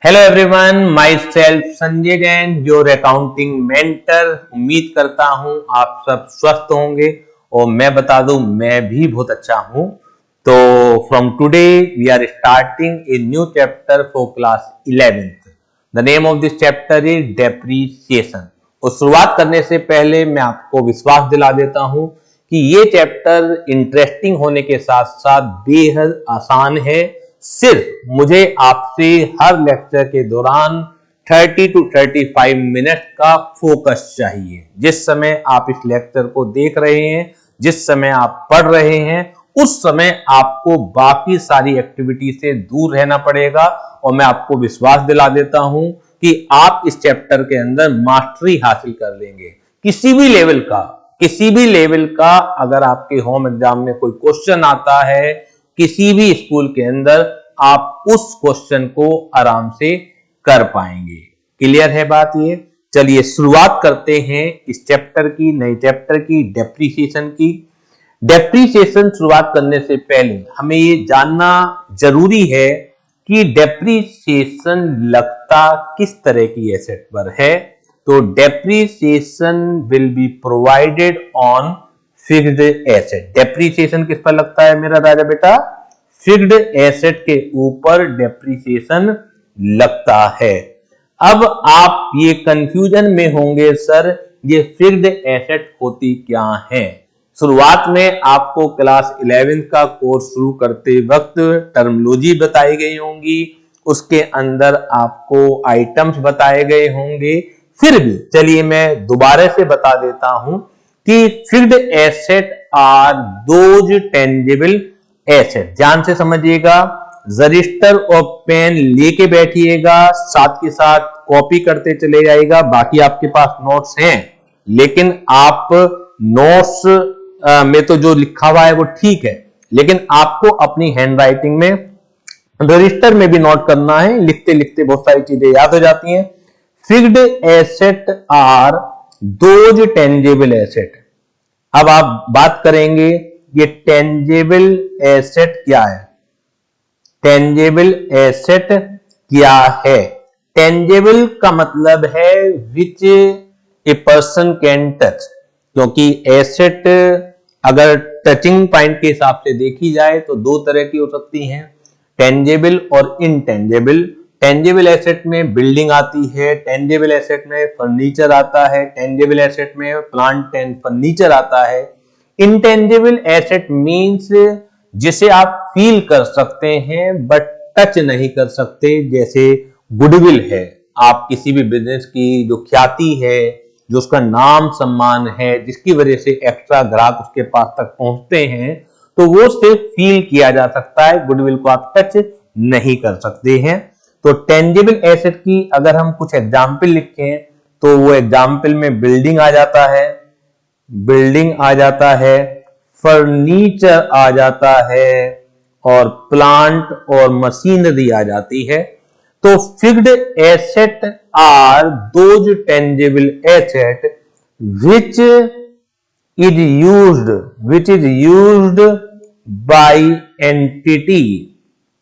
Hello everyone, my self Sanjay Jain, your accounting mentor. उम्मीद करता हूं आप सब स्वस्थ होंगे और मैं बता दूं मैं भी बहुत अच्छा हूं। तो from today we are starting a new chapter for class 11th। The name of this chapter is depreciation. और शुरुआत करने से पहले मैं आपको विश्वास दिला देता हूं कि ये चैप्टर इंटरेस्टिंग होने के साथ साथ बेहद आसान है। सिर्फ मुझे आपसे हर लेक्चर के दौरान 30 to 35 मिनट का फोकस चाहिए। जिस समय आप इस लेक्चर को देख रहे हैं, जिस समय आप पढ़ रहे हैं, उस समय आपको बाकी सारी एक्टिविटी से दूर रहना पड़ेगा। और मैं आपको विश्वास दिला देता हूं कि आप इस चैप्टर के अंदर मास्टरी हासिल कर लेंगे। किसी भी लेवल का अगर आपके होम एग्जाम में कोई क्वेश्चन आता है किसी भी स्कूल के अंदर, आप उस क्वेश्चन को आराम से कर पाएंगे। क्लियर है बात ये? चलिए शुरुआत करते हैं इस चैप्टर की, नए चैप्टर की, डेप्रीसिएशन की। डेप्रीसिएशन शुरुआत करने से पहले हमें ये जानना जरूरी है कि डेप्रीसिएशन लगता किस तरह की एसेट पर है। तो depreciation will be provided on fixed asset. Depreciation किस पर लगता है मेरा राजा बेटा? फिक्स्ड एसेट के ऊपर डेप्रीसिएशन लगता है। अब आप ये कंफ्यूजन में होंगे, सर ये फिक्स्ड एसेट होती क्या है? शुरुआत में आपको क्लास 11 का कोर्स शुरू करते वक्त टर्मिनोलॉजी बताई गई होंगी, उसके अंदर आपको आइटम्स बताए गए होंगे। फिर भी चलिए मैं दोबारा से बता देता हूं कि fixed asset are those tangible asset. ध्यान से समझिएगा, रजिस्टर और पेन लेके बैठिएगा, साथ के साथ कॉपी करते चले जाइएगा। बाकी आपके पास नोट्स हैं, लेकिन आप नोट्स में तो जो लिखा हुआ है वो ठीक है, लेकिन आपको अपनी हैंडराइटिंग में रजिस्टर में भी नोट करना है। लिखते लिखते बहुत सारी चीजें याद हो जाती हैं। Fixed asset are those tangible asset. अब आप बात करेंगे ये टेंजिबल एसेट क्या है? टेंजिबल एसेट क्या है? टेंजिबल का मतलब है विच ए पर्सन कैन टच। क्योंकि एसेट अगर टचिंग पॉइंट के हिसाब से देखी जाए तो दो तरह की हो सकती हैं, टेंजिबल और इनटेंजिबल। टेंजिबल एसेट में बिल्डिंग आती है, टेंजिबल एसेट में फर्नीचर आता है, टेंजिबल एसेट में प्लांट एंड फर्नीचर आता है। इंटेंजिबल एसेट मींस जिसे आप फील कर सकते हैं बट टच नहीं कर सकते। जैसे गुडविल है, आप किसी भी बिजनेस की जो ख्याति है, जो उसका नाम सम्मान है, जिसकी वजह से एक्स्ट्रा ग्राहक उसके पास तक पहुंचते हैं, तो वो सिर्फ फील किया जा सकता है, गुडविल को आप टच नहीं कर सकते हैं। तो टेंजिबल एसेट की अगर हम कुछ एग्जाम्पल लिखें तो वो एग्जाम्पल में बिल्डिंग आ जाता है, फर्नीचर आ जाता है, और प्लांट और मशीनरी आ जाती है। तो fixed asset are those tangible asset which is used by entity.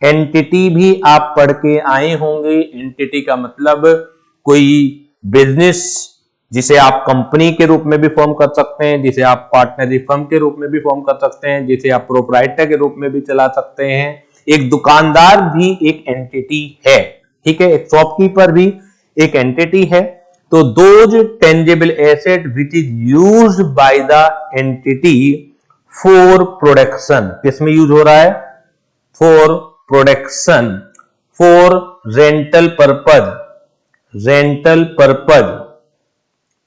Entity भी आप पढ़ के आए होंगे। एंटिटी का मतलब कोई बिजनेस जिसे आप कंपनी के रूप में भी फॉर्म कर सकते हैं, जिसे आप पार्टनरशिप फर्म के रूप में भी फॉर्म कर सकते हैं, जिसे आप प्रोप्राइटर के रूप में भी चला सकते हैं। एक दुकानदार भी एक एंटिटी है, ठीक है। एक शॉपकीपर भी एक एंटिटी है। तो those tangible asset which is used by the entity for production. किसमें यूज हो रहा है? For production, for rental purpose.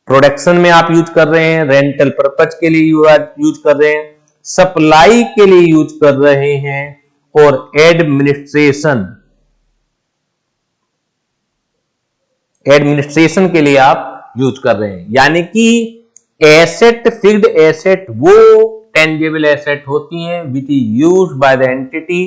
Production में आप यूज कर रहे हैं, रेंटल पर्पज के लिए यूज कर रहे हैं, सप्लाई के लिए यूज कर रहे हैं, और एडमिनिस्ट्रेशन के लिए आप यूज कर रहे हैं। यानी कि एसेट, फिक्स्ड एसेट वो टेंजिबल एसेट होती हैं विच is used by the entity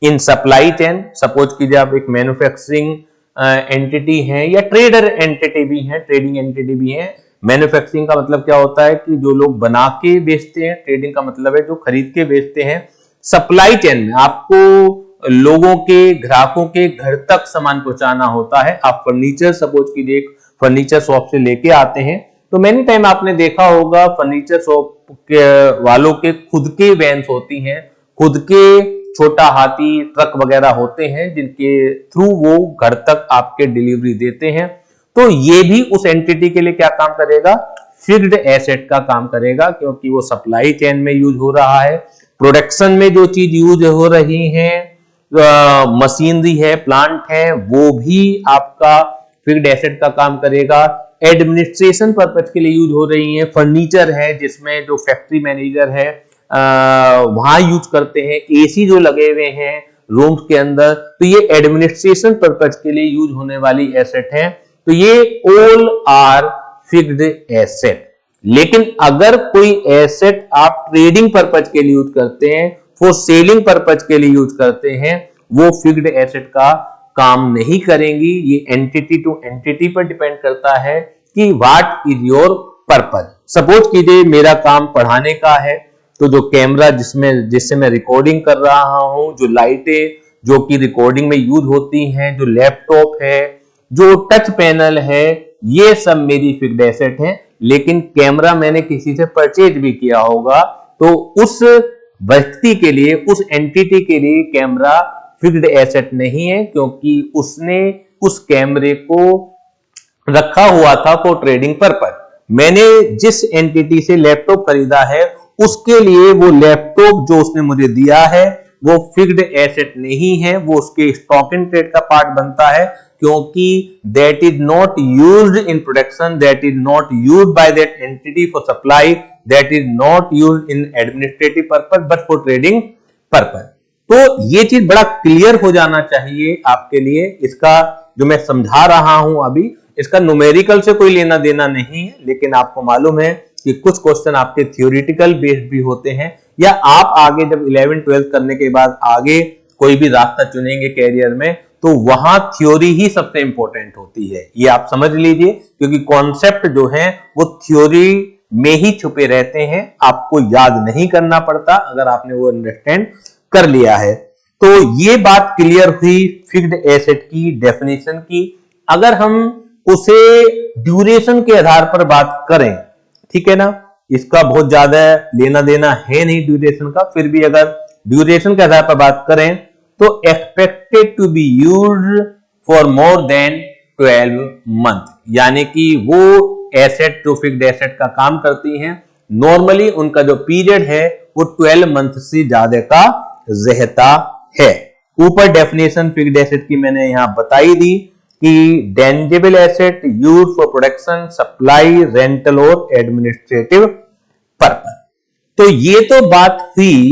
in supply chain. Suppose कीजिए आप एक मैन्युफैक्चरिंग एंटिटी है या ट्रेडर एंटिटी भी है, ट्रेडिंग एंटिटी भी है। मैन्युफैक्चरिंग का मतलब क्या होता है कि जो लोग बना के बेचते हैं, ट्रेडिंग का मतलब है जो खरीद के बेचते हैं। सप्लाई चेन में आपको लोगों के, ग्राहकों के घर तक सामान पहुंचाना होता है। आप फर्नीचर सपोज कीजिए फर्नीचर शॉप से लेके आते हैं, तो मैनी टाइम आपने देखा होगा फर्नीचर शॉप के वालों के खुद के वैन्स होती हैं, खुद के छोटा हाथी ट्रक वगैरह होते हैं जिनके थ्रू वो घर तक आपके डिलीवरी देते हैं। तो ये भी उस एंटिटी के लिए क्या काम करेगा, फिक्स्ड एसेट का काम करेगा, क्योंकि वो सप्लाई चेन में यूज हो रहा है, प्रोडक्शन में जो चीज यूज हो रही है, मशीनरी है, प्लांट है, वो भी आपका फिक्स्ड एसेट का काम करेगा। एडमिनिस्ट्रेशन पर्पज के लिए यूज हो रही है, फर्नीचर है जिसमें जो फैक्ट्री मैनेजर है वहां यूज करते हैं, एसी जो लगे हुए हैं रूम्स के अंदर, तो ये एडमिनिस्ट्रेशन पर्पज के लिए यूज होने वाली एसेट है। तो ये ऑल आर फिक्स्ड एसेट। लेकिन अगर कोई एसेट आप ट्रेडिंग पर्पज के लिए यूज करते हैं, फॉर सेलिंग पर्पज के लिए यूज करते हैं, वो फिक्स्ड एसेट का काम नहीं करेंगी। ये एंटिटी टू एंटिटी पर डिपेंड करता है कि what is your purpose. Suppose कीजिए मेरा काम पढ़ाने का है, तो जो कैमरा जिससे मैं रिकॉर्डिंग कर रहा हूं, जो लाइटें जो कि रिकॉर्डिंग में यूज होती हैं, जो लैपटॉप है, जो टच पैनल है, ये सब मेरी फिक्स्ड एसेट है। लेकिन कैमरा मैंने किसी से परचेज भी किया होगा, तो उस व्यक्ति के लिए, उस एंटिटी के लिए कैमरा फिक्स्ड एसेट नहीं है, क्योंकि उसने उस कैमरे को रखा हुआ था फॉर ट्रेडिंग पर्पज। मैंने जिस एंटिटी से लैपटॉप खरीदा है, उसके लिए वो लैपटॉप जो उसने मुझे दिया है वो फिक्स्ड एसेट नहीं है, वो उसके स्टॉक इन ट्रेड का पार्ट बनता है, क्योंकि that is not used in production, that is not used by that entity for supply, that is not used in administrative purpose but for trading purpose. तो ये चीज बड़ा क्लियर हो जाना चाहिए आपके लिए। इसका जो मैं समझा रहा हूं अभी, इसका न्यूमेरिकल से कोई लेना देना नहीं है, लेकिन आपको मालूम है कि कुछ क्वेश्चन आपके थ्योरेटिकल बेस्ड भी होते हैं, या आप आगे जब 11th-12th करने के बाद आगे कोई भी रास्ता चुनेंगे कैरियर में, तो वहां थ्योरी ही सबसे इंपॉर्टेंट होती है। ये आप समझ लीजिए, क्योंकि कॉन्सेप्ट जो है वो थ्योरी में ही छुपे रहते हैं, आपको याद नहीं करना पड़ता अगर आपने वो अंडरस्टैंड कर लिया है। तो ये बात क्लियर हुई फिक्स्ड एसेट की डेफिनेशन की। अगर हम उसे ड्यूरेशन के आधार पर बात करें, ठीक है ना, इसका बहुत ज्यादा लेना देना है नहीं ड्यूरेशन का, फिर भी अगर ड्यूरेशन के आधार पर बात करें तो expected to be used for more than 12 month, यानी कि वो एसेट जो फिक्स्ड एसेट का काम करती हैं, नॉर्मली उनका जो पीरियड है वो 12 मंथ से ज्यादा का रहता है। ऊपर डेफिनेशन फिक्स्ड एसेट की मैंने यहां बताई दी कि tangible asset use for production, supply, rental और एडमिनिस्ट्रेटिव पर्पस। तो ये तो बात हुई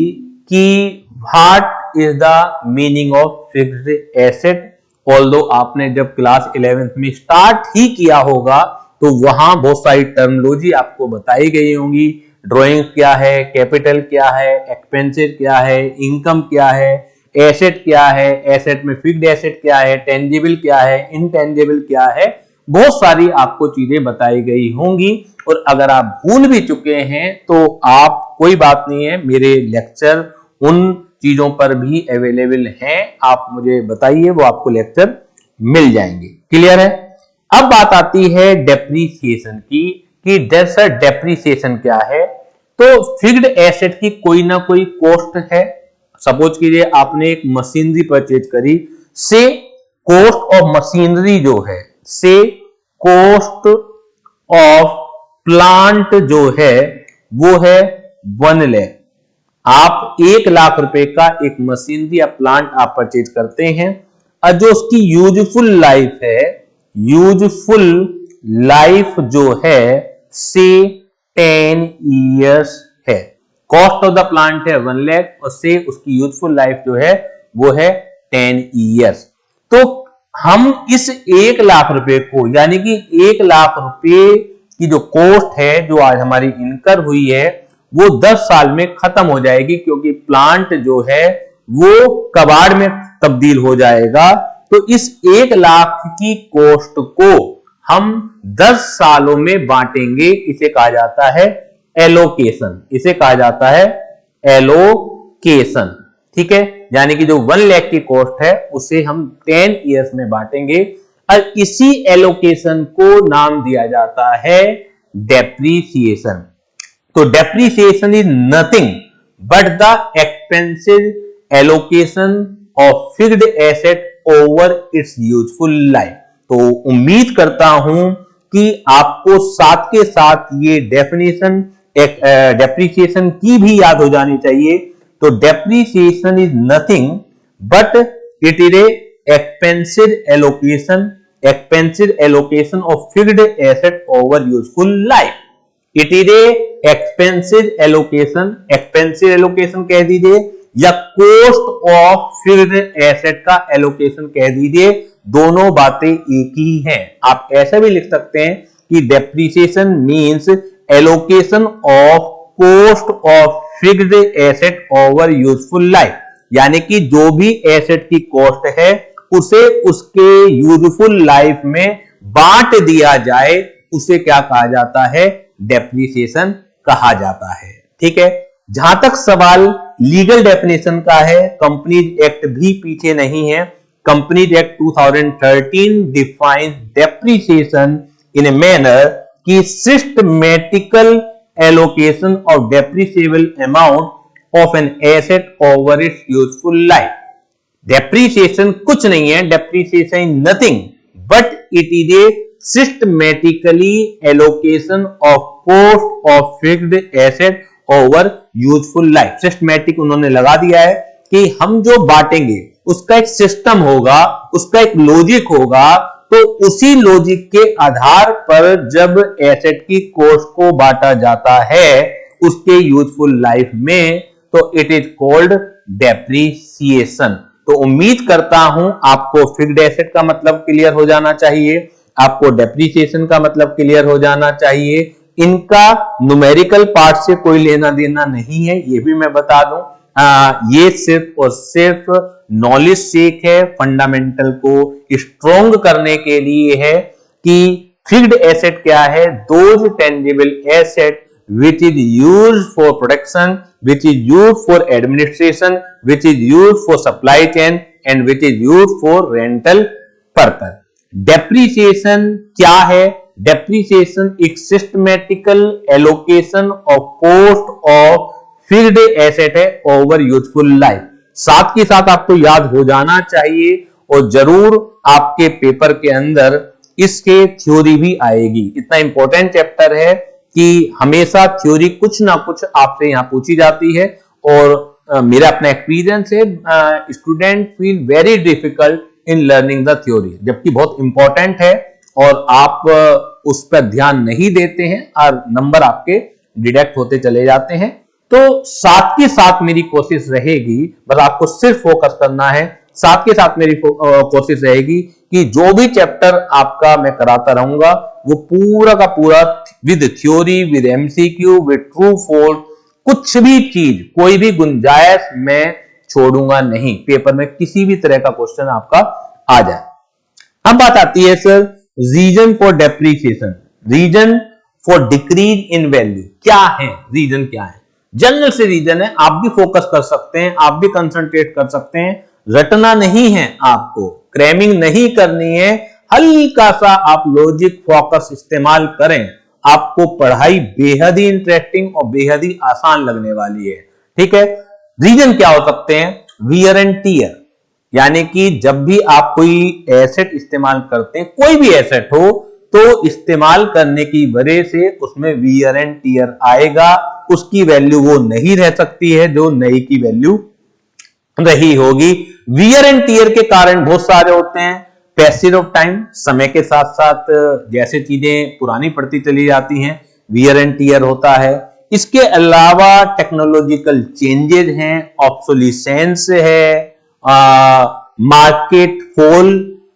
कि what is the meaning of fixed asset. Although आपने जब क्लास 11th में स्टार्ट ही किया होगा तो वहां बहुत सारी टर्मिनोलॉजी आपको बताई गई होंगी। ड्राइंग क्या है, कैपिटल क्या है, एक्सपेंसेस क्या है, इनकम क्या है, एसेट क्या है, एसेट में फिक्स्ड एसेट क्या है, टेंजिबल क्या है, इनटेंजिबल क्या है, बहुत सारी आपको चीजें बताई गई होंगी। और अगर आप भूल भी चुके हैं तो आप, कोई बात नहीं है, मेरे लेक्चर उन चीजों पर भी अवेलेबल हैं, आप मुझे बताइए, वो आपको लेक्चर मिल जाएंगे। क्लियर है। अब बात आती है डेप्रीसिएशन की, कि सर डेप्रीसिएशन क्या है। तो फिक्स्ड एसेट की कोई ना कोई कॉस्ट है। सपोज कीजिए आपने एक मशीनरी परचेज करी, से कॉस्ट ऑफ मशीनरी जो है, से कॉस्ट ऑफ प्लांट जो है वो है 1 लाख। आप 1 लाख रुपए का एक मशीनरी या प्लांट आप परचेज करते हैं, और जो उसकी यूजफुल लाइफ है, यूजफुल लाइफ जो है से 10 ईयर्स है। कॉस्ट ऑफ द प्लांट है 1 लाख और से उसकी यूजफुल लाइफ जो है वो है 10 ईयर्स। तो हम इस 1 लाख रुपए को, यानी कि 1 लाख रुपए की जो कॉस्ट है जो आज हमारी इनकर हुई है, वो 10 साल में खत्म हो जाएगी, क्योंकि प्लांट जो है वो कबाड़ में तब्दील हो जाएगा। तो इस 1 लाख की कॉस्ट को हम 10 सालों में बांटेंगे, इसे कहा जाता है एलोकेशन, इसे कहा जाता है एलोकेशन। ठीक है, यानी कि जो 1 लाख की कॉस्ट है उसे हम 10 इयर्स में बांटेंगे और इसी एलोकेशन को नाम दिया जाता है डेप्रीसिएशन। तो depreciation is nothing but the expensive allocation of fixed asset over its useful life. तो उम्मीद करता हूं कि आपको साथ के साथ ये डेफिनेशन डेप्रीसिएशन की भी याद हो जानी चाहिए। तो depreciation is nothing but it is A expensive allocation of fixed asset over useful life. It is a expensive allocation कह दीजिए या cost of fixed asset का allocation कह दीजिए, दोनों बातें एक ही हैं। आप ऐसा भी लिख सकते हैं कि depreciation means allocation of cost of fixed asset over useful life, यानी कि जो भी एसेट की कॉस्ट है उसे उसके यूजफुल लाइफ में बांट दिया जाए, उसे क्या कहा जाता है, डेप्रीसिएशन कहा जाता है। ठीक है, जहां तक सवाल लीगल डेफिनेशन का है, कंपनीज एक्ट भी पीछे नहीं है। Companies act 2013 defines depreciation in a manner कि systematical allocation of depreciable amount of an asset over its useful life. Depreciation कुछ नहीं है, depreciation nothing but it is a systematically allocation of cost of fixed asset over useful life. Systematic उन्होंने लगा दिया है कि हम जो बांटेंगे उसका एक सिस्टम होगा, उसका एक लॉजिक होगा, तो उसी लॉजिक के आधार पर जब एसेट की कॉस्ट को बांटा जाता है उसके यूजफुल लाइफ में, तो इट इज कॉल्ड डेप्रीसिएशन। तो उम्मीद करता हूं आपको फिक्स्ड एसेट का मतलब क्लियर हो जाना चाहिए, आपको डेप्रीसिएशन का मतलब क्लियर हो जाना चाहिए। इनका न्यूमेरिकल पार्ट से कोई लेना देना नहीं है, ये भी मैं बता दूं। ये सिर्फ और सिर्फ नॉलेज सेक है, फंडामेंटल को स्ट्रॉन्ग करने के लिए है कि फिक्स्ड एसेट क्या है, those tangible asset which is used for production, which is used for administration, which is used for supply chain and which is used for rental purpose. Depreciation क्या है? Depreciation एक systematical allocation of cost of fixed asset है over useful life। साथ के साथ आपको याद हो जाना चाहिए और जरूर आपके पेपर के अंदर इसके थ्योरी भी आएगी। इतना इंपॉर्टेंट चैप्टर है कि हमेशा थ्योरी कुछ ना कुछ आपसे यहां पूछी जाती है और मेरा अपना एक्सपीरियंस है, student feel very difficult in learning the theory, जबकि बहुत इंपॉर्टेंट है और आप उस पर ध्यान नहीं देते हैं और नंबर आपके डिडक्ट होते चले जाते हैं। तो साथ के साथ मेरी कोशिश रहेगी, बस आपको सिर्फ फोकस करना है, साथ के साथ मेरी कोशिश रहेगी कि जो भी चैप्टर आपका मैं कराता रहूंगा वो पूरा का पूरा with theory, with MCQ, with true false, कुछ भी चीज, कोई भी गुंजाइश मैं छोड़ूंगा नहीं, पेपर में किसी भी तरह का क्वेश्चन आपका आ जाए। अब बात आती है sir reason for depreciation, reason for decrease in value क्या है, रीजन क्या है? जनरल से रीजन है, आप भी फोकस कर सकते हैं, आप भी कंसंट्रेट कर सकते हैं, रटना नहीं है, आपको क्रैमिंग नहीं करनी है, हल्का सा आप लॉजिक फोकस इस्तेमाल करें, आपको पढ़ाई बेहद ही इंटरेस्टिंग और बेहद ही आसान लगने वाली है। ठीक है, रीजन क्या हो सकते हैं? वियर एंड टीयर, यानी कि जब भी आप कोई एसेट इस्तेमाल करते हैं, कोई भी एसेट हो, तो इस्तेमाल करने की वजह से उसमें वियर एंड टीयर आएगा, उसकी वैल्यू वो नहीं रह सकती है जो नई की वैल्यू रही होगी। वियर एंड टीयर के कारण बहुत सारे होते हैं, पैसेज ऑफ टाइम, समय के साथ साथ जैसे चीजें पुरानी पड़ती चली जाती हैं, वियर एंड टीयर होता है। इसके अलावा टेक्नोलॉजिकल चेंजेस हैं, ऑब्सोलिसेंस है, मार्केट फॉल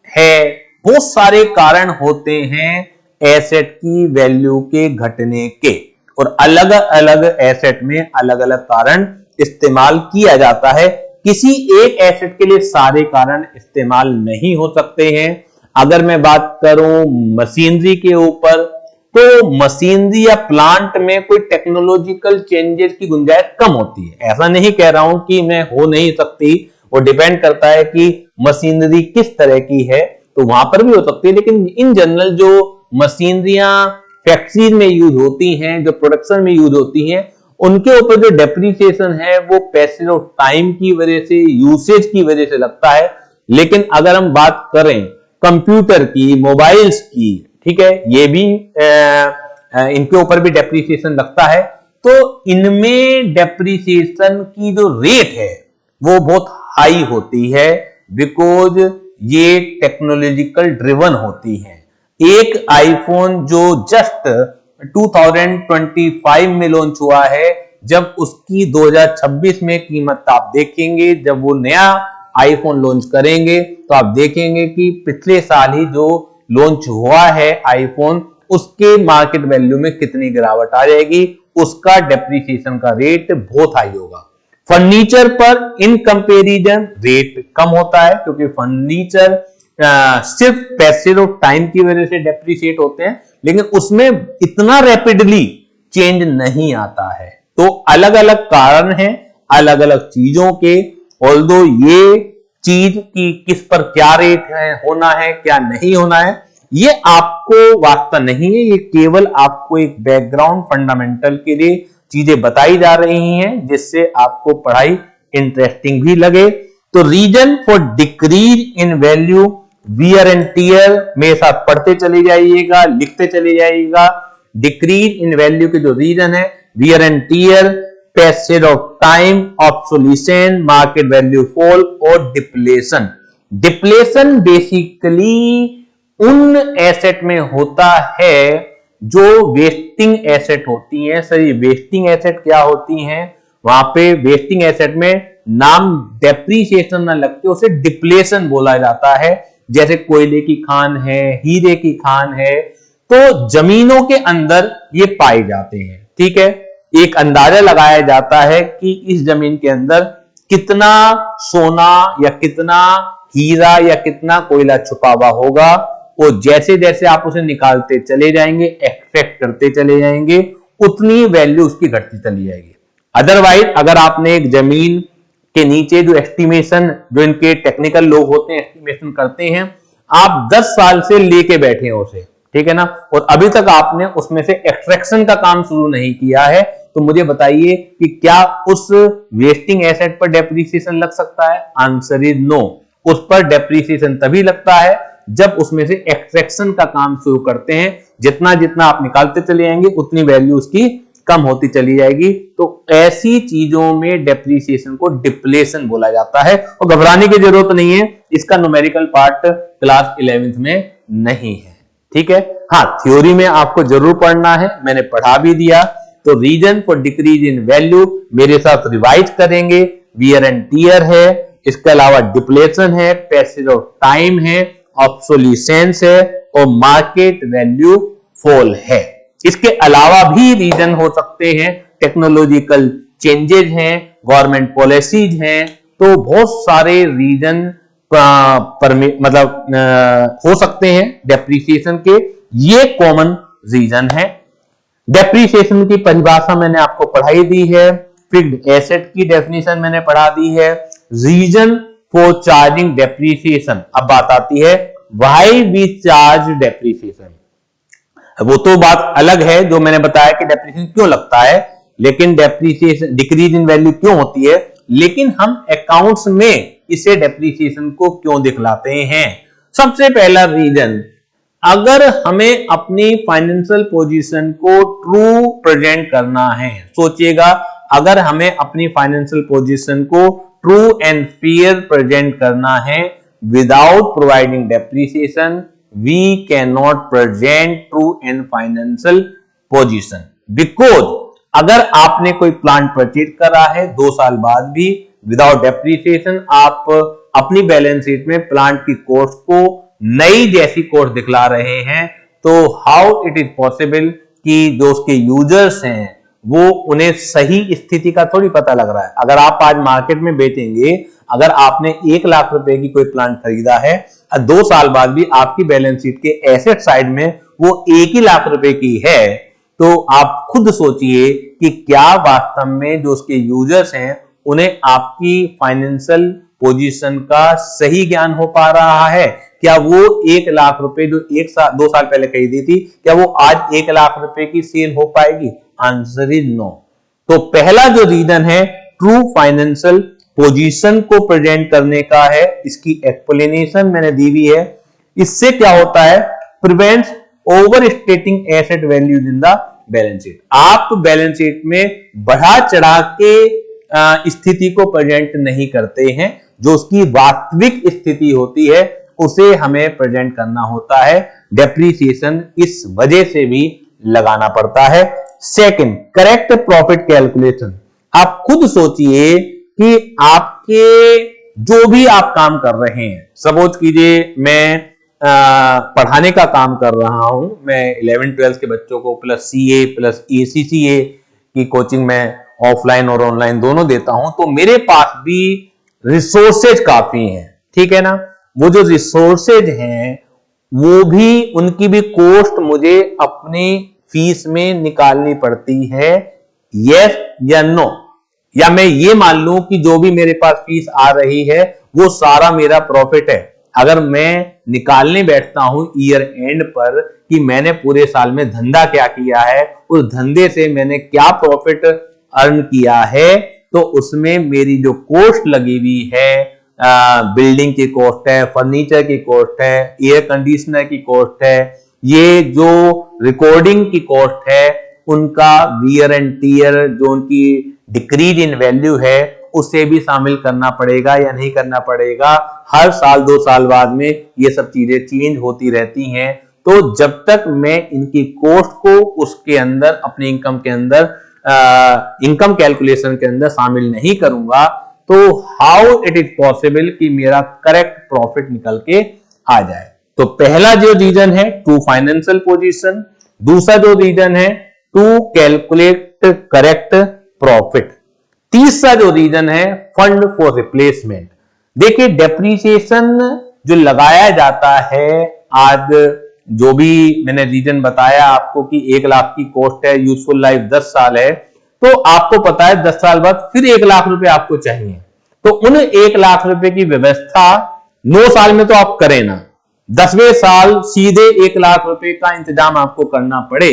है, बहुत सारे कारण होते हैं एसेट की वैल्यू के घटने के, और अलग अलग एसेट में अलग अलग कारण इस्तेमाल किया जाता है। किसी एक एसेट के लिए सारे कारण इस्तेमाल नहीं हो सकते हैं। अगर मैं बात करूं मशीनरी के ऊपर, तो मशीनरी या प्लांट में कोई टेक्नोलॉजिकल चेंजेस की गुंजाइश कम होती है। ऐसा नहीं कह रहा हूं कि मैं हो नहीं सकती, वो डिपेंड करता है कि मशीनरी किस तरह की है, तो वहां पर भी हो सकती है। लेकिन इन जनरल जो मशीनरियां फैक्ट्रीज में यूज होती हैं, जो प्रोडक्शन में यूज होती हैं, उनके ऊपर जो डेप्रिसिएशन है वो पैसेज ऑफ टाइम की वजह से, यूसेज की वजह से लगता है। लेकिन अगर हम बात करें कंप्यूटर की, मोबाइल्स की, ठीक है, ये भी इनके ऊपर भी डेप्रिसिएशन लगता है। तो इनमें डेप्रिसिएशन की जो रेट है वो बहुत हाई होती है, बिकॉज ये टेक्नोलॉजिकल ड्रिवन होती है। एक आईफोन जो जस्ट 2025 में लॉन्च हुआ है, जब उसकी 2026 में कीमत आप देखेंगे, जब वो नया आईफोन लॉन्च करेंगे तो आप देखेंगे कि पिछले साल ही जो लॉन्च हुआ है आईफोन, उसके मार्केट वैल्यू में कितनी गिरावट आ जाएगी, उसका डेप्रिसिएशन का रेट बहुत हाई होगा। फर्नीचर पर इन कंपैरिजन रेट कम होता है, क्योंकि फर्नीचर सिर्फ पैसेज ऑफ टाइम की वजह से डेप्रिशिएट होते हैं, लेकिन उसमें इतना रैपिडली चेंज नहीं आता है। तो अलग अलग कारण हैं अलग अलग चीजों के। ऑल्दो ये चीज की किस पर क्या रेट है, होना है क्या नहीं होना है, ये आपको वास्ता नहीं है, ये केवल आपको एक बैकग्राउंड फंडामेंटल के लिए चीजें बताई जा रही हैं, जिससे आपको पढ़ाई इंटरेस्टिंग भी लगे। तो reason for decrease in value, wear and tear, मेरे साथ पढ़ते चले जाइएगा, लिखते चले जाइएगा। डिक्रीज इन वैल्यू के जो रीजन है, wear and tear, passage of time, obsolescence, market value fall और डिप्लेशन। डिप्लेशन बेसिकली उन एसेट में होता है जो वेस्टिंग एसेट होती हैं। सर, ये वेस्टिंग एसेट क्या होती हैं? वहां पे वेस्टिंग एसेट में नाम डेप्रीशिएशन ना लगते, उसे डिप्लेशन बोला जाता है। जैसे कोयले की खान है, हीरे की खान है, तो जमीनों के अंदर ये पाए जाते हैं। ठीक है, एक अंदाजा लगाया जाता है कि इस जमीन के अंदर कितना सोना या कितना हीरा या कितना कोयला छुपा हुआ होगा, और जैसे जैसे आप उसे निकालते चले जाएंगे, एक्सट्रैक्ट करते चले जाएंगे, उतनी वैल्यू उसकी घटती चली जाएगी। अदरवाइज अगर आपने एक जमीन के नीचे जो एस्टिमेशन, जो इनके टेक्निकल लोग होते हैं एस्टिमेशन करते हैं, आप 10 साल से लेके बैठे हैं उसे, ठीक है ना, और अभी तक आपने उसमें से एक्सट्रैक्शन का काम शुरू नहीं किया है, तो मुझे बताइए कि क्या उस वेस्टिंग एसेट पर डेप्रिसिएशन लग सकता है? Answer is no. उस पर डेप्रिसिएशन तभी लगता है जब उसमें से एक्सट्रैक्शन का काम शुरू करते हैं। जितना जितना आप निकालते चले जाएंगे, उतनी वैल्यू उसकी कम होती चली जाएगी। तो ऐसी चीजों में डेप्रिसिएशन को डिप्लेशन बोला जाता है, और घबराने की जरूरत नहीं है, इसका न्यूमेरिकल पार्ट क्लास 11th में नहीं है। ठीक है, हाँ, थ्योरी में आपको जरूर पढ़ना है, मैंने पढ़ा भी दिया। तो reason for decrease in value मेरे साथ रिवाइज करेंगे। वियर एंड टियर है, इसके अलावा डिप्लेशन है, पैसेज ऑफ टाइम है, ऑब्सोल्यूशंस है, और मार्केट वैल्यू फॉल है। इसके अलावा भी रीजन हो सकते हैं, टेक्नोलॉजिकल चेंजेस हैं, गवर्नमेंट पॉलिसीज हैं, तो बहुत सारे रीजन मतलब हो सकते हैं डेप्रिसिएशन के। ये कॉमन रीजन है। डेप्रिसिएशन की परिभाषा मैंने आपको पढ़ाई दी है, फिक्स्ड एसेट की डेफिनेशन मैंने पढ़ा दी है, रीजन फॉर चार्जिंग डेप्रिसिएशन। अब बात आती है व्हाई वी चार्ज डेप्रिसिएशन। वो तो बात अलग है जो मैंने बताया कि डेप्रिसिएशन क्यों लगता है, लेकिन डेप्रिसिएशन डिक्रीज इन वैल्यू क्यों होती है, लेकिन हम अकाउंट्स में इसे डेप्रिसिएशन को क्यों दिखलाते हैं। सबसे पहला रीजन, अगर हमें अपनी फाइनेंशियल पोजीशन को ट्रू प्रेजेंट करना है, सोचिएगा, अगर हमें अपनी फाइनेंशियल पोजीशन को ट्रू एंड फेयर प्रेजेंट करना है without providing depreciation, we cannot present true and financial position, because अगर आपने कोई प्लांट परचेज करा है 2 साल बाद भी विदाउट डेप्रिसिएशन, आप अपनी बैलेंस शीट में प्लांट की कॉस्ट को नई जैसी कॉस्ट दिखला रहे हैं, तो हाउ इट इज पॉसिबल कि जो उसके यूजर्स हैं वो उन्हें सही स्थिति का थोड़ी पता लग रहा है। अगर आप आज मार्केट में बेचेंगे, अगर आपने 1 लाख रुपए की कोई प्लांट खरीदा है, 2 साल बाद भी आपकी बैलेंस शीट के एसेट साइड में वो 1 ही लाख रुपए की है, तो आप खुद सोचिए कि क्या वास्तव में जो उसके यूजर्स हैं उन्हें आपकी फाइनेंशियल पोजीशन का सही ज्ञान हो पा रहा है? क्या वो 1 लाख रुपए जो 1 साल 2 साल पहले खरीदी थी, क्या वो आज 1 लाख रुपए की सेल हो पाएगी? Answer is no. तो पहला जो रीजन है ट्रू फाइनेंशियल पोजीशन को प्रेजेंट करने का है, इसकी एक्सप्लेनेशन मैंने दी हुई है। इससे क्या होता है? Prevents over स्टेटिंग asset values in the balance sheet. आप बैलेंस शीट में बढ़ा चढ़ा के स्थिति को प्रेजेंट नहीं करते हैं, जो उसकी वास्तविक स्थिति होती है उसे हमें प्रेजेंट करना होता है। डेप्रीसिएशन इस वजह से भी लगाना पड़ता है। Second, correct profit calculation. आप खुद सोचिए कि आपके जो भी आप काम कर रहे हैं, सपोज कीजिए मैं पढ़ाने का काम कर रहा हूं, मैं 11-12 के बच्चों को प्लस सीए प्लस ACCA की कोचिंग में ऑफलाइन और ऑनलाइन दोनों देता हूं, तो मेरे पास भी रिसोर्सेज काफी हैं, ठीक है ना। वो जो रिसोर्सेज हैं वो भी, उनकी भी कॉस्ट मुझे अपनी फीस में निकालनी पड़ती है, यस या नो? या मैं ये मान लूं कि जो भी मेरे पास फीस आ रही है वो सारा मेरा प्रॉफिट है। अगर मैं निकालने बैठता हूं ईयर एंड पर कि मैंने पूरे साल में धंधा क्या किया है, उस धंधे से मैंने क्या प्रॉफिट अर्न किया है, तो उसमें मेरी जो कॉस्ट लगी हुई है, बिल्डिंग की कॉस्ट है, फर्नीचर की कॉस्ट है, एयर कंडीशनर की कॉस्ट है, ये जो रिकॉर्डिंग की कॉस्ट है, उनका वियर एंड टीयर जो उनकी डिक्रीज इन वैल्यू है उसे भी शामिल करना पड़ेगा या नहीं करना पड़ेगा? हर साल 2 साल बाद में ये सब चीजें चेंज होती रहती हैं। तो जब तक मैं इनकी कॉस्ट को उसके अंदर, अपने इनकम के अंदर, इनकम कैलकुलेशन के अंदर शामिल नहीं करूंगा, तो हाउ इट इज पॉसिबल कि मेरा करेक्ट प्रॉफिट निकल के आ जाए? तो पहला जो रीजन है ट्रू फाइनेंशियल पोजीशन, दूसरा जो रीजन है टू कैलकुलेट करेक्ट प्रॉफिट, तीसरा जो रीजन है फंड फॉर रिप्लेसमेंट। देखिए डेप्रीसिएशन जो लगाया जाता है, आज जो भी मैंने रीजन बताया आपको कि 1 लाख की कॉस्ट है, यूजफुल लाइफ 10 साल है, तो आपको पता है 10 साल बाद फिर 1 लाख रुपए आपको चाहिए, तो उन 1 लाख रुपए की व्यवस्था 9 साल में तो आप करें ना, 10वें साल सीधे 1 लाख रुपए का इंतजाम आपको करना पड़े,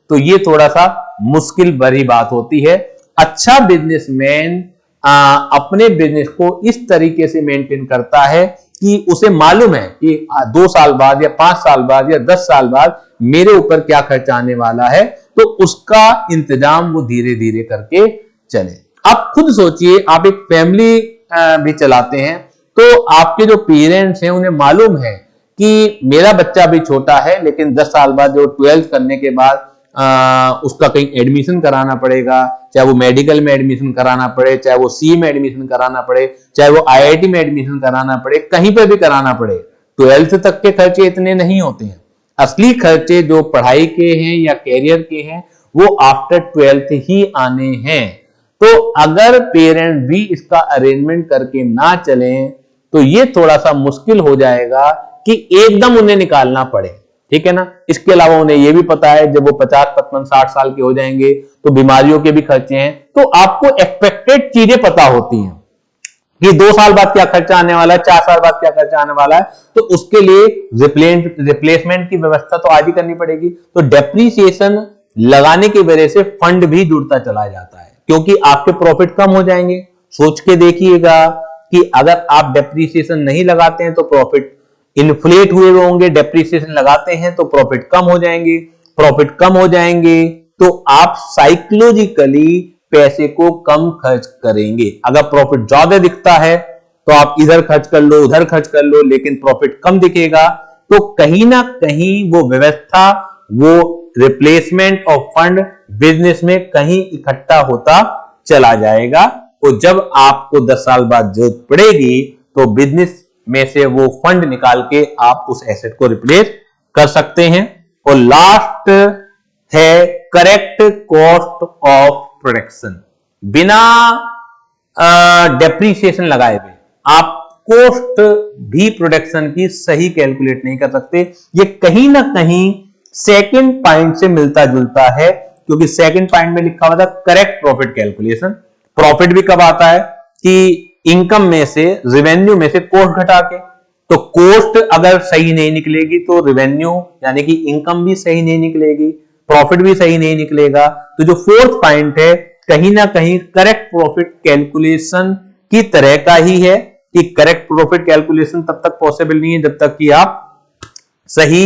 तो ये थोड़ा सा मुश्किल भरी बात होती है। अच्छा बिजनेसमैन अपने बिजनेस को इस तरीके से मेंटेन करता है कि उसे मालूम है कि 2 साल बाद या 5 साल बाद या 10 साल बाद मेरे ऊपर क्या खर्चा आने वाला है, तो उसका इंतजाम वो धीरे धीरे करके चले। आप खुद सोचिए, आप एक फैमिली भी चलाते हैं, तो आपके जो पेरेंट्स हैं उन्हें मालूम है कि मेरा बच्चा भी छोटा है, लेकिन 10 साल बाद जो 12th करने के बाद उसका कहीं एडमिशन कराना पड़ेगा, चाहे वो मेडिकल में एडमिशन कराना पड़े, चाहे वो सी में एडमिशन कराना पड़े, चाहे वो IIT में एडमिशन कराना पड़े, कहीं पर भी कराना पड़े, 12th तक के खर्चे इतने नहीं होते हैं। असली खर्चे जो पढ़ाई के हैं या कैरियर के हैं वो आफ्टर 12th ही आने हैं। तो अगर पेरेंट भी इसका अरेंजमेंट करके ना चलें तो ये थोड़ा सा मुश्किल हो जाएगा कि एकदम उन्हें निकालना पड़े, ठीक है ना। इसके अलावा उन्हें यह भी पता है जब वो 50, 55, 60 साल के हो जाएंगे तो बीमारियों के भी खर्चे हैं, तो आपको एक्सपेक्टेड चीजें पता होती हैं कि 2 साल बाद क्या खर्चा आने वाला है, 4 साल बाद क्या खर्चा आने वाला है, तो उसके लिए रिप्लेसमेंट की व्यवस्था तो आज ही करनी पड़ेगी। तो डेप्रीसिएशन लगाने की वजह से फंड भी जुड़ता चला जाता है, क्योंकि आपके प्रॉफिट कम हो जाएंगे। सोच के देखिएगा कि अगर आप डेप्रीसिएशन नहीं लगाते हैं तो प्रॉफिट इन्फ्लेट हुए होंगे, डेप्रीसिएशन लगाते हैं तो प्रॉफिट कम हो जाएंगे, प्रॉफिट कम हो जाएंगे तो आप साइकोलॉजिकली पैसे को कम खर्च करेंगे। अगर प्रॉफिट ज्यादा दिखता है तो आप इधर खर्च कर लो, उधर खर्च कर लो, लेकिन प्रॉफिट कम दिखेगा तो कहीं ना कहीं वो व्यवस्था, वो रिप्लेसमेंट ऑफ फंड बिजनेस में कहीं इकट्ठा होता चला जाएगा। तो जब आपको 10 साल बाद जरूरत पड़ेगी तो बिजनेस में से वो फंड निकाल के आप उस एसेट को रिप्लेस कर सकते हैं। और लास्ट है करेक्ट कॉस्ट ऑफ प्रोडक्शन। बिना डेप्रीसिएशन लगाए हुए आप कॉस्ट भी प्रोडक्शन की सही कैलकुलेट नहीं कर सकते। ये कहीं ना कहीं सेकंड पॉइंट से मिलता जुलता है, क्योंकि सेकंड पॉइंट में लिखा हुआ था करेक्ट प्रॉफिट कैलकुलेशन। प्रॉफिट भी कब आता है कि इनकम में से, रेवेन्यू में से कॉस्ट घटा के। तो कॉस्ट अगर सही नहीं निकलेगी तो रेवेन्यू यानी कि इनकम भी सही नहीं निकलेगी, प्रॉफिट भी सही नहीं निकलेगा। तो जो फोर्थ पॉइंट है कहीं ना कहीं करेक्ट प्रॉफिट कैलकुलेशन की तरह का ही है, कि करेक्ट प्रॉफिट कैलकुलेशन तब तक पॉसिबल नहीं है जब तक कि आप सही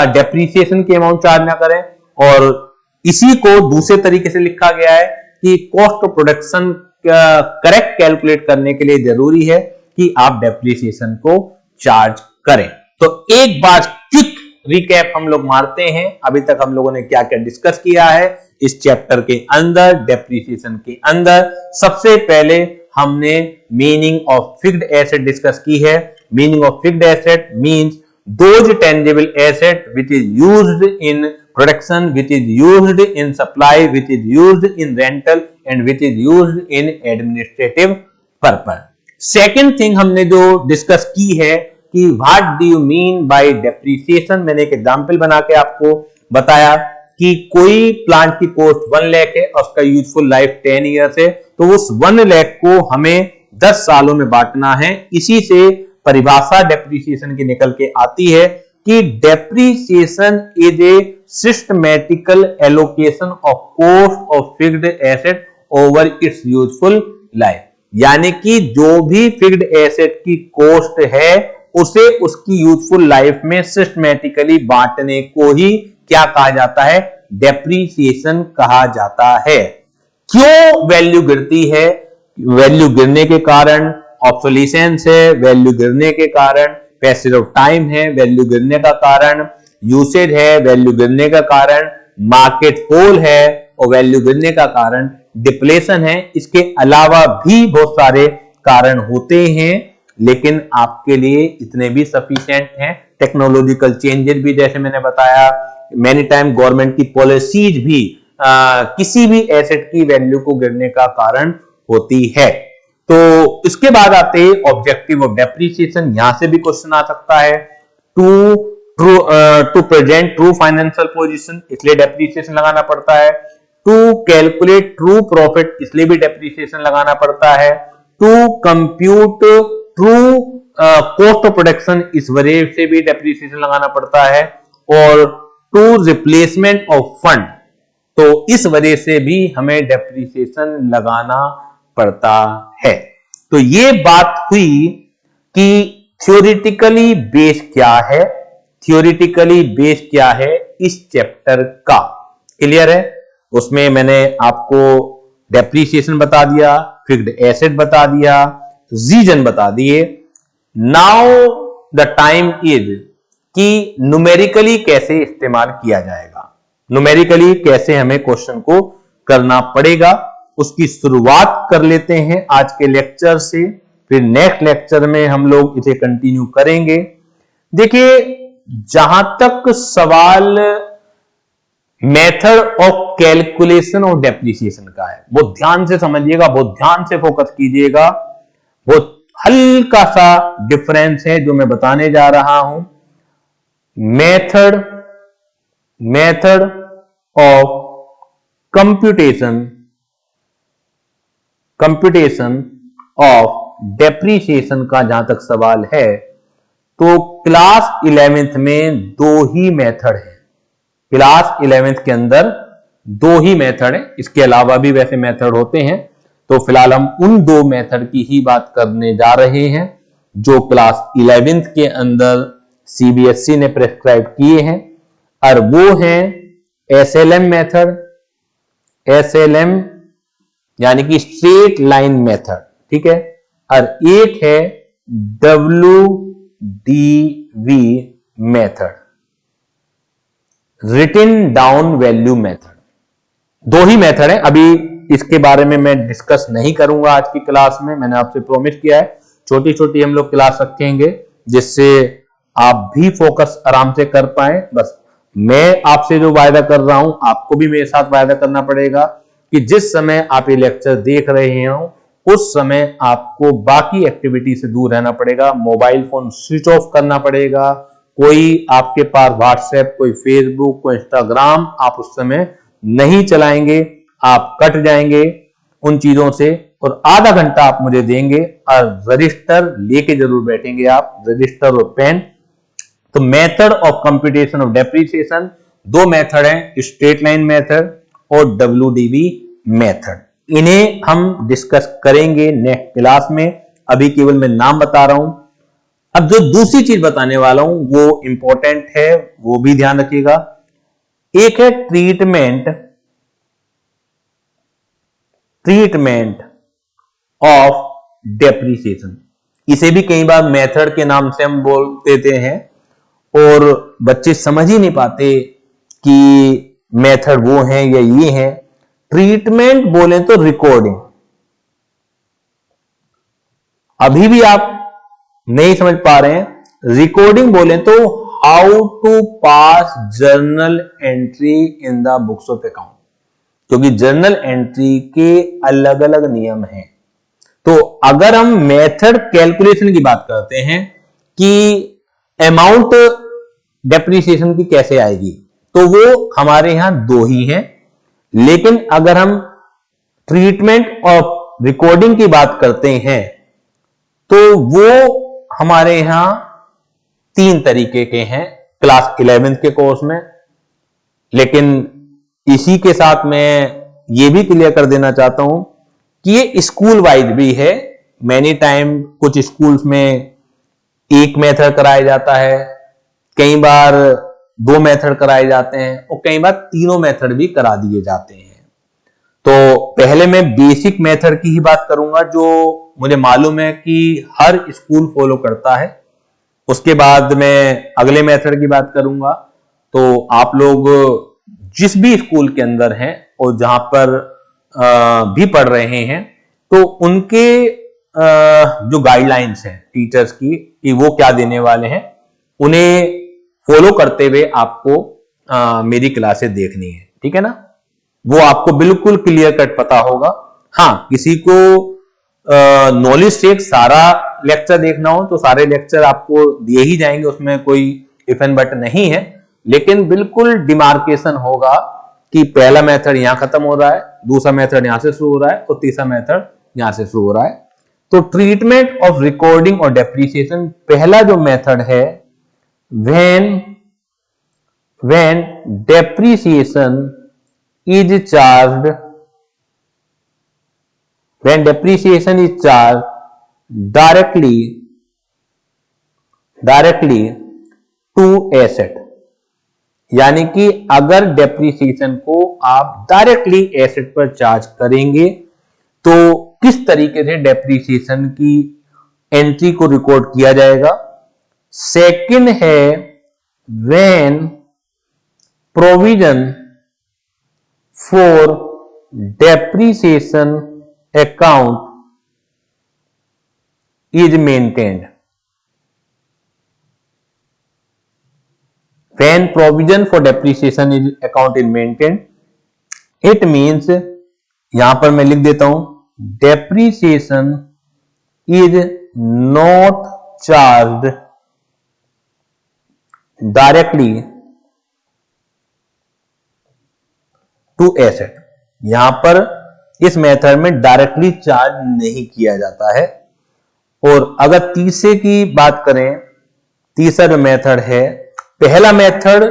डेप्रिसिएशन के अमाउंट चार्ज ना करें। और इसी को दूसरे तरीके से लिखा गया है कि cost of production correct calculate करने के लिए जरूरी है कि आप डेप्रिसिएशन को चार्ज करें। तो एक बार क्विक रिकैप हम लोग मारते हैं, अभी तक हम लोगों ने क्या क्या डिस्कस किया है इस चैप्टर के अंदर, डेप्रिसिएशन के अंदर। सबसे पहले हमने meaning of fixed asset discuss की है। Meaning of fixed asset means those tangible asset which is used in production, which is used in supply, which is used in rental and which is used in administrative purpose. Second thing हमने जो discuss की है कि what do you mean by depreciation, मैंने एक example बना के आपको बताया कि कोई प्लांट की कॉस्ट 1 लाख है और उसका यूजफुल लाइफ 10 ईयर्स है, तो उस 1 लाख को हमें 10 सालों में बांटना है। इसी से परिभाषा डेप्रिसिएशन की निकल के आती है कि depreciation is a systematical allocation of cost of fixed asset over its useful life, यानी कि जो भी फिक्स्ड एसेट की कॉस्ट है उसे उसकी यूजफुल लाइफ में सिस्टमैटिकली बांटने को ही क्या कहा जाता है, डेप्रिसिएशन कहा जाता है। क्यों वैल्यू गिरती है? वैल्यू गिरने के कारण ऑब्सोलिसेंस है, वैल्यू गिरने के कारण पैसेज ऑफ टाइम है, वैल्यू गिरने का कारण यूसेज है, वैल्यू गिरने का कारण मार्केट फॉल है और वैल्यू गिरने का कारण डिप्लेशन है। इसके अलावा भी बहुत सारे कारण होते हैं, लेकिन आपके लिए इतने भी सफिशिएंट हैं। टेक्नोलॉजिकल चेंजेस भी, जैसे मैंने बताया, मेनी टाइम गवर्नमेंट की पॉलिसीज भी किसी भी एसेट की वैल्यू को गिरने का कारण होती है। तो इसके बाद आते हैं ऑब्जेक्टिव ऑफ डेप्रिसिएशन। यहां से भी क्वेश्चन आ सकता है, to present true financial position, इसलिए डेप्रिसिएशन लगाना पड़ता है। टू कैलकुलेट ट्रू प्रॉफिट, इसलिए भी डेप्रिसिएशन लगाना पड़ता है। To compute true cost of production, इस वजह से भी डेप्रिसिएशन लगाना पड़ता है। और टू रिप्लेसमेंट ऑफ फंड, तो इस वजह से भी हमें डेप्रिसिएशन लगाना पड़ता है। तो ये बात हुई कि थ्योरेटिकली बेस क्या है, थ्योरेटिकली बेस क्या है इस चैप्टर का, क्लियर है? उसमें मैंने आपको डेप्रिसिएशन बता दिया, फिक्स्ड एसेट बता दिया, रीजन बता दिए। नाउ द टाइम इज कि न्यूमेरिकली कैसे इस्तेमाल किया जाएगा, न्यूमेरिकली कैसे हमें क्वेश्चन को करना पड़ेगा, उसकी शुरुआत कर लेते हैं आज के लेक्चर से। फिर नेक्स्ट लेक्चर में हम लोग इसे कंटिन्यू करेंगे। देखिए, जहां तक सवाल method of calculation of depreciation का है, बहुत ध्यान से समझिएगा, बहुत ध्यान से फोकस कीजिएगा। बहुत हल्का सा डिफरेंस है जो मैं बताने जा रहा हूं। Method of computation of depreciation का जहां तक सवाल है, तो क्लास 11th में 2 ही मेथड है। क्लास 11th के अंदर 2 ही मेथड है, इसके अलावा भी वैसे मेथड होते हैं। तो फिलहाल हम उन 2 मेथड की ही बात करने जा रहे हैं जो क्लास 11th के अंदर सीबीएसई ने प्रेस्क्राइब किए हैं, और वो हैं एसएलएम मेथड, एसएलएम यानी कि स्ट्रेट लाइन मेथड, ठीक है, और एक है WDV method, written down value method. 2 ही मेथड है। अभी इसके बारे में मैं डिस्कस नहीं करूंगा आज की क्लास में, मैंने आपसे प्रॉमिस किया है छोटी छोटी हम लोग क्लास रखेंगे जिससे आप भी फोकस आराम से कर पाए। बस मैं आपसे जो वायदा कर रहा हूं, आपको भी मेरे साथ वायदा करना पड़ेगा कि जिस समय आप ये लेक्चर देख रहे हो उस समय आपको बाकी एक्टिविटी से दूर रहना पड़ेगा। मोबाइल फोन स्विच ऑफ करना पड़ेगा, कोई आपके पास व्हाट्सएप, कोई फेसबुक, कोई इंस्टाग्राम आप उस समय नहीं चलाएंगे, आप कट जाएंगे उन चीजों से, और आधा घंटा आप मुझे देंगे और रजिस्टर लेके जरूर बैठेंगे आप, रजिस्टर और पेन। तो method of computation of depreciation, दो मेथड हैं, स्ट्रेट लाइन मेथड और WDV मेथड। इन्हें हम डिस्कस करेंगे नेक्स्ट क्लास में, अभी केवल मैं नाम बता रहा हूं। अब जो दूसरी चीज बताने वाला हूं वो इंपॉर्टेंट है, वो भी ध्यान रखिएगा। एक है ट्रीटमेंट ऑफ डेप्रिसिएशन। इसे भी कई बार मेथड के नाम से हम बोल देते हैं और बच्चे समझ ही नहीं पाते कि मेथड वो है या ये है। ट्रीटमेंट बोले तो रिकॉर्डिंग, अभी भी आप नहीं समझ पा रहे हैं। रिकॉर्डिंग बोले तो how to pass journal entry in the books of account, क्योंकि जर्नल एंट्री के अलग अलग नियम हैं। तो अगर हम मेथड कैलकुलेशन की बात करते हैं कि अमाउंट डेप्रिसिएशन की कैसे आएगी, तो वो हमारे यहां दो ही हैं। लेकिन अगर हम ट्रीटमेंट ऑफ रिकॉर्डिंग की बात करते हैं तो वो हमारे यहां तीन तरीके के हैं क्लास 11th के कोर्स में। लेकिन इसी के साथ मैं ये भी क्लियर कर देना चाहता हूं कि ये स्कूल वाइज भी है। मैनी टाइम कुछ स्कूल्स में एक मेथड कराया जाता है, कई बार दो मेथड कराए जाते हैं और कई बार तीनों मेथड भी करा दिए जाते हैं। तो पहले मैं बेसिक मेथड की ही बात करूंगा जो मुझे मालूम है कि हर स्कूल फॉलो करता है। उसके बाद मैं अगले मेथड की बात करूंगा। तो आप लोग जिस भी स्कूल के अंदर हैं और जहां पर भी पढ़ रहे हैं, तो उनके जो गाइडलाइंस हैं टीचर्स की कि वो क्या देने वाले हैं, उन्हें फॉलो करते हुए आपको मेरी क्लासेस देखनी है, ठीक है ना। वो आपको बिल्कुल क्लियर कट पता होगा। हाँ, किसी को नॉलेज से सारा लेक्चर देखना हो तो सारे लेक्चर आपको दिए ही जाएंगे, उसमें कोई इफ एंड बट नहीं है। लेकिन बिल्कुल डिमार्केशन होगा कि पहला मेथड यहां खत्म हो रहा है, दूसरा मेथड यहां से शुरू हो रहा है और तीसरा मेथड यहां से शुरू हो रहा है। तो ट्रीटमेंट ऑफ रिकॉर्डिंग और डेप्रिसिएशन, पहला जो मेथड है, when depreciation is charged directly to asset, यानी कि अगर डेप्रिसिएशन को आप डायरेक्टली एसेट पर चार्ज करेंगे तो किस तरीके से डेप्रिसिएशन की एंट्री को रिकॉर्ड किया जाएगा। सेकंड है when provision for depreciation account is maintained। When provision for depreciation account is maintained, it means, यहां पर मैं लिख देता हूं, depreciation is not charged directly to asset. यहां पर इस मेथड में डायरेक्टली चार्ज नहीं किया जाता है। और अगर तीसरे की बात करें, तीसरा जो मेथड है, पहला मेथड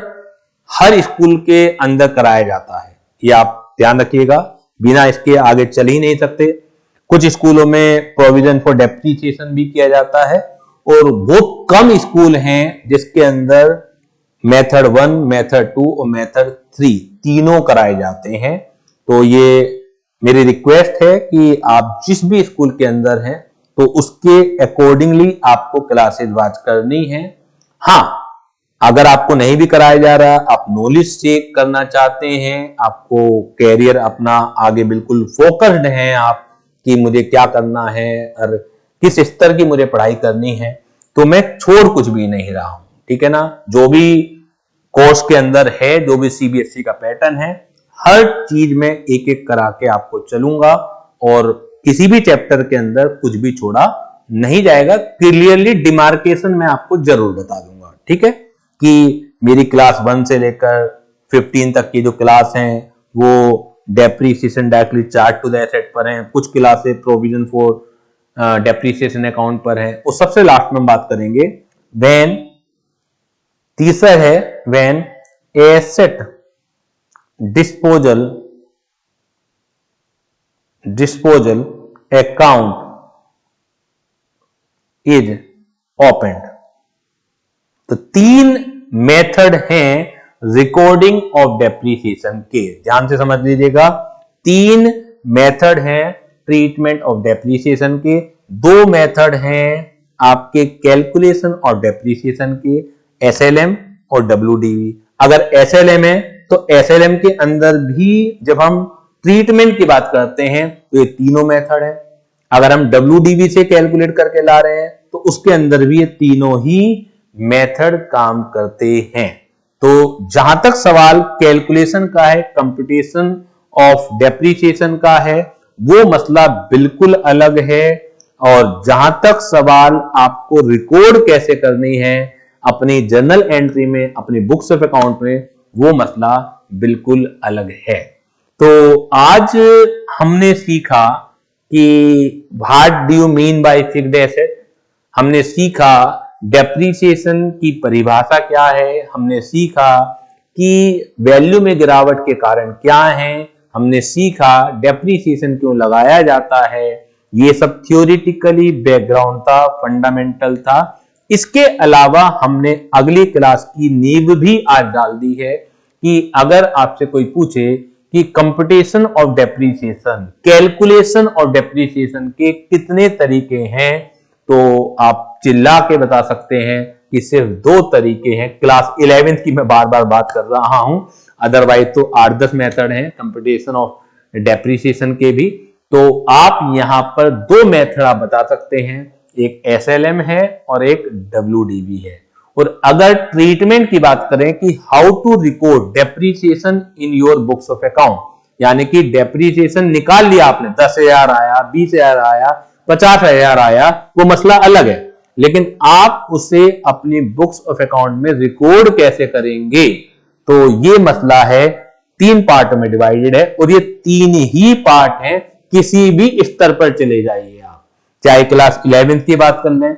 हर स्कूल के अंदर कराया जाता है, ये आप ध्यान रखिएगा, बिना इसके आगे चल ही नहीं सकते। कुछ स्कूलों में प्रोविजन फॉर डेप्रिसिएशन भी किया जाता है और बहुत कम स्कूल हैं जिसके अंदर मेथड 1, मेथड 2 और मेथड 3 तीनों कराए जाते हैं। तो ये मेरी रिक्वेस्ट है कि आप जिस भी स्कूल के अंदर हैं तो उसके अकॉर्डिंगली आपको क्लासेस वॉच करनी है। हाँ, अगर आपको नहीं भी कराया जा रहा, आप नॉलेज चेक करना चाहते हैं, आपको कैरियर अपना आगे बिल्कुल फोकस्ड हैं आप कि मुझे क्या करना है और किस स्तर की मुझे पढ़ाई करनी है, तो मैं छोड़ कुछ भी नहीं रहा हूं, ठीक है ना। जो भी कोर्स के अंदर है, जो भी CBSE का पैटर्न है, हर चीज में एक एक करा के आपको चलूंगा और किसी भी चैप्टर के अंदर कुछ भी छोड़ा नहीं जाएगा। क्लियरली डिमार्केशन मैं आपको जरूर बता दूंगा, ठीक है। कि मेरी क्लास 1 से लेकर 15 तक की जो क्लास हैं वो depreciation directly charge to the asset पर हैं, कुछ classes provision for depreciation account पर है, और सबसे लास्ट में बात करेंगे व्हेन, तीसरा है when asset disposal account is opened. तो 3 मेथड हैं रिकॉर्डिंग ऑफ डेप्रीसिएशन के, ध्यान से समझ लीजिएगा। 3 मेथड हैं ट्रीटमेंट ऑफ डेप्रीसिएशन के, 2 मेथड हैं आपके कैलकुलेशन ऑफ डेप्रीसिएशन के, एसएलएम और डब्ल्यूडीवी। अगर एसएलएम है तो एसएलएम के अंदर भी जब हम ट्रीटमेंट की बात करते हैं तो ये तीनों मेथड है। अगर हम डब्ल्यूडीवी से कैलकुलेट करके ला रहे हैं तो उसके अंदर भी ये तीनों ही मेथड काम करते हैं। तो जहां तक सवाल कैलकुलेशन का है, कंप्यूटेशन ऑफ डेप्रीसिएशन का है, वो मसला बिल्कुल अलग है। और जहां तक सवाल आपको रिकॉर्ड कैसे करनी है अपनी जर्नल एंट्री में, अपनी बुक्स ऑफ अकाउंट में, वो मसला बिल्कुल अलग है। तो आज हमने सीखा कि what do you mean by fixed asset, हमने सीखा डेप्रीसिएशन की परिभाषा क्या है, हमने सीखा कि वैल्यू में गिरावट के कारण क्या है, हमने सीखा डेप्रीसिएशन क्यों लगाया जाता है। ये सब थियोरिटिकली बैकग्राउंड था, फंडामेंटल था। इसके अलावा हमने अगली क्लास की नींव भी आज डाल दी है कि अगर आपसे कोई पूछे कि computation of depreciation, calculation of depreciation के कितने तरीके हैं, तो आप चिल्ला के बता सकते हैं कि सिर्फ 2 तरीके हैं। क्लास 11th की मैं बार बार बात कर रहा हूं, अदरवाइज तो 8-10 मेथड हैं कंप्यूटेशन ऑफ डेप्रीसिएशन के भी। तो आप यहां पर 2 मेथड आप बता सकते हैं, एक एसएलएम है और एक डब्ल्यूडीवी है। और अगर ट्रीटमेंट की बात करें कि how to record depreciation in your books of account, यानी कि डेप्रीसिएशन निकाल लिया आपने, 10,000 आया, 20,000 आया, 50,000 आया, वो मसला अलग है, लेकिन आप उसे अपनी बुक्स ऑफ अकाउंट में रिकॉर्ड कैसे करेंगे, तो ये मसला है 3 पार्ट में डिवाइडेड है। और ये 3 ही पार्ट हैं, किसी भी स्तर पर चले जाइए आप, चाहे क्लास 11th की बात कर लें,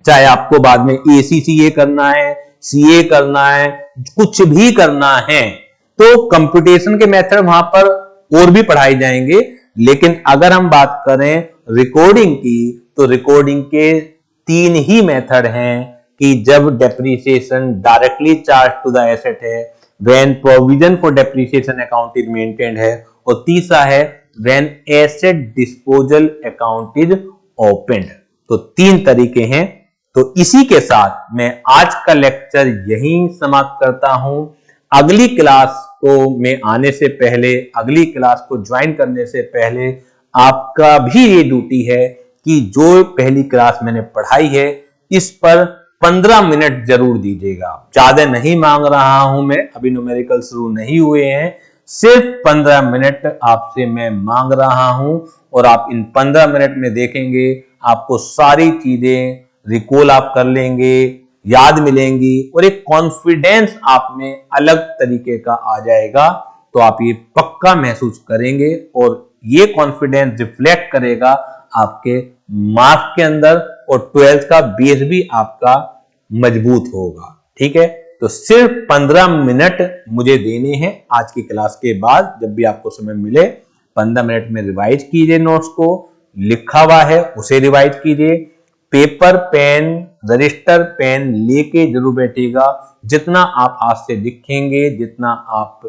चाहे आपको बाद में एसीसीए करना है, सीए करना है, कुछ भी करना है, तो कंप्यूटेशन के मेथड वहां पर और भी पढ़ाए जाएंगे। लेकिन अगर हम बात करें रिकॉर्डिंग की, तो रिकॉर्डिंग के 3 ही मेथड हैं कि जब depreciation directly charge to the asset है, when provision for depreciation account is maintained है, और तीसरा है when asset disposal account is opened. तो 3 तरीके हैं। तो इसी के साथ मैं आज का लेक्चर यहीं समाप्त करता हूं। अगली क्लास को मैं आने से पहले, अगली क्लास को ज्वाइन करने से पहले आपका भी ये ड्यूटी है कि जो पहली क्लास मैंने पढ़ाई है इस पर 15 मिनट जरूर दीजिएगा। ज्यादा नहीं मांग रहा हूं मैं, अभी न्यूमेरिकल शुरू नहीं हुए हैं, सिर्फ 15 मिनट आपसे मैं मांग रहा हूं। और आप इन 15 मिनट में देखेंगे आपको सारी चीजें रिकॉल आप कर लेंगे, याद मिलेंगी, और एक कॉन्फिडेंस आप में अलग तरीके का आ जाएगा। तो आप ये पक्का महसूस करेंगे और ये कॉन्फिडेंस रिफ्लेक्ट करेगा आपके मार्क्स के अंदर, और 12th का बेस भी आपका मजबूत होगा। ठीक है, तो सिर्फ 15 मिनट मुझे देने हैं आज की क्लास के बाद। जब भी आपको समय मिले 15 मिनट में रिवाइज कीजिए, नोट्स को लिखा हुआ है उसे रिवाइज कीजिए, पेपर पेन रजिस्टर पेन लेके जरूर बैठिएगा। जितना आप हाथ से लिखेंगे, जितना आप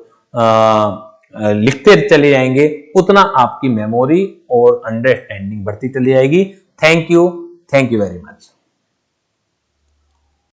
लिखते चले जाएंगे, उतना आपकी मेमोरी और अंडरस्टैंडिंग बढ़ती चली जाएगी। Thank you very much.